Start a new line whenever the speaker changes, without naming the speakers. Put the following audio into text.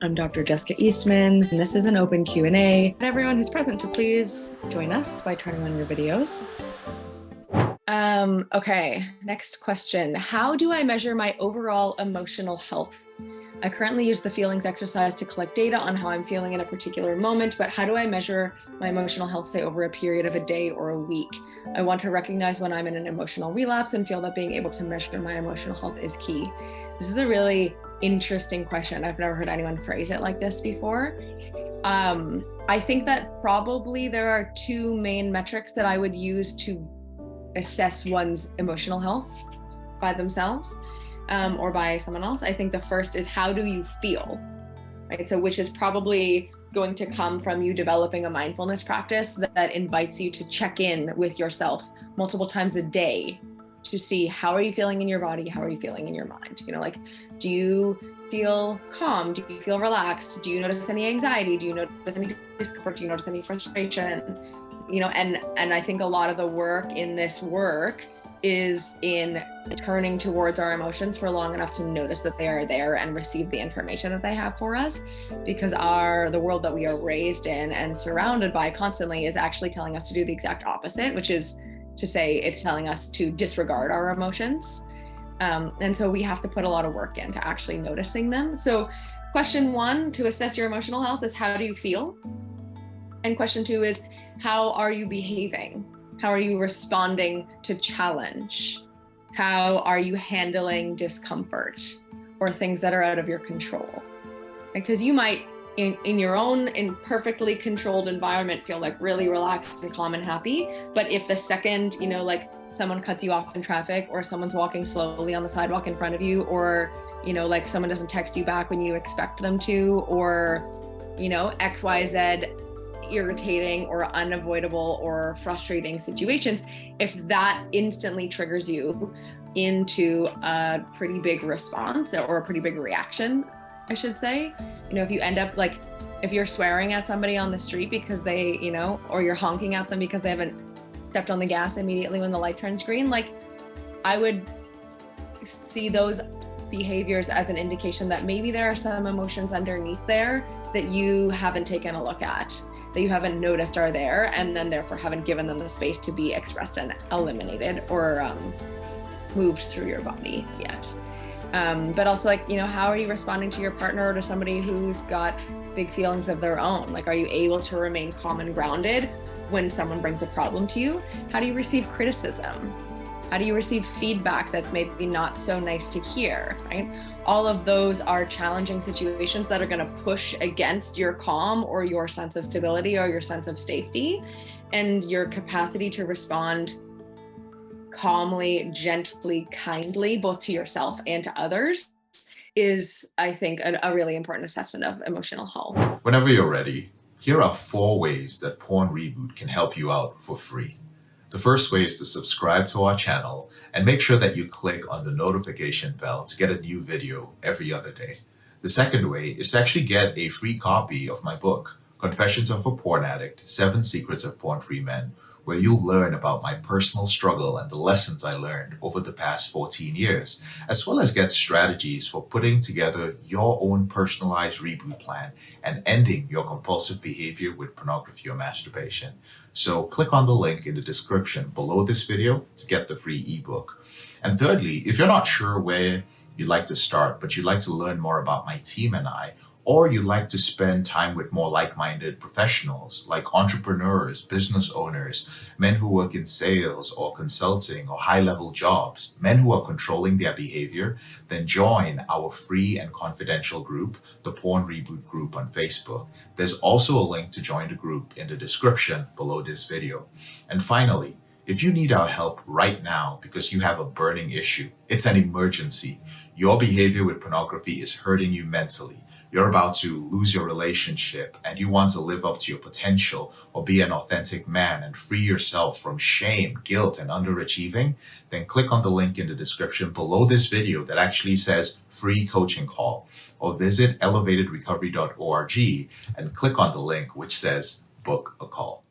I'm Dr. Jessica Eastman, and this is an open Q&A. And everyone who's present to please join us by turning on your videos. Okay, next question. How do I measure my overall emotional health? I currently use the feelings exercise to collect data on how I'm feeling in a particular moment, but how do I measure my emotional health, say, over a period of a day or a week? I want to recognize when I'm in an emotional relapse and feel that being able to measure my emotional health is key. This is a really interesting question. I've never heard anyone phrase it like this before. I think that probably there are two main metrics that I would use to assess one's emotional health by themselves or by someone else. I think the first is, how do you feel? Right? So which is probably going to come from you developing a mindfulness practice that invites you to check in with yourself multiple times a day to see, how are you feeling in your body? How are you feeling in your mind? You know, like, do you feel calm? Do you feel relaxed? Do you notice any anxiety? Do you notice any discomfort? Do you notice any frustration? You know, and I think a lot of the work in this work is in turning towards our emotions for long enough to notice that they are there and receive the information that they have for us, because the world that we are raised in and surrounded by constantly is actually telling us to do the exact opposite, which is to say it's telling us to disregard our emotions. And so we have to put a lot of work into actually noticing them. So question one to assess your emotional health is, how do you feel? And question two is, how are you behaving? How are you responding to challenge? How are you handling discomfort or things that are out of your control? Because you might, in your own perfectly controlled environment, feel like really relaxed and calm and happy. But if the second, you know, like someone cuts you off in traffic, or someone's walking slowly on the sidewalk in front of you, or, you know, like someone doesn't text you back when you expect them to, or, you know, XYZ irritating or unavoidable or frustrating situations, if that instantly triggers you into a pretty big response or a pretty big reaction, I should say, you know, if you end up like, if you're swearing at somebody on the street because they, you know, or you're honking at them because they haven't stepped on the gas immediately when the light turns green, like, I would see those behaviors as an indication that maybe there are some emotions underneath there that you haven't taken a look at, that you haven't noticed are there, and then therefore haven't given them the space to be expressed and eliminated or moved through your body yet. But also, like, you know, how are you responding to your partner or to somebody who's got big feelings of their own? Like, are you able to remain calm and grounded when someone brings a problem to you? How do you receive criticism? How do you receive feedback that's maybe not so nice to hear, right? All of those are challenging situations that are going to push against your calm or your sense of stability or your sense of safety, and your capacity to respond calmly, gently, kindly, both to yourself and to others, is, I think, a really important assessment of emotional health.
Whenever you're ready, here are 4 ways that Porn Reboot can help you out for free. The first way is to subscribe to our channel and make sure that you click on the notification bell to get a new video every other day. The second way is to actually get a free copy of my book, Confessions of a Porn Addict, 7 Secrets of Porn-Free Men, where you'll learn about my personal struggle and the lessons I learned over the past 14 years, as well as get strategies for putting together your own personalized reboot plan and ending your compulsive behavior with pornography or masturbation. So click on the link in the description below this video to get the free ebook. And thirdly, if you're not sure where you'd like to start, but you'd like to learn more about my team and I, or you'd like to spend time with more like-minded professionals like entrepreneurs, business owners, men who work in sales or consulting or high-level jobs, men who are controlling their behavior, then join our free and confidential group, the Porn Reboot group on Facebook. There's also a link to join the group in the description below this video. And finally, if you need our help right now because you have a burning issue, it's an emergency, your behavior with pornography is hurting you mentally, you're about to lose your relationship and you want to live up to your potential or be an authentic man and free yourself from shame, guilt, and underachieving, then click on the link in the description below this video that actually says free coaching call, or visit elevatedrecovery.org and click on the link which says book a call.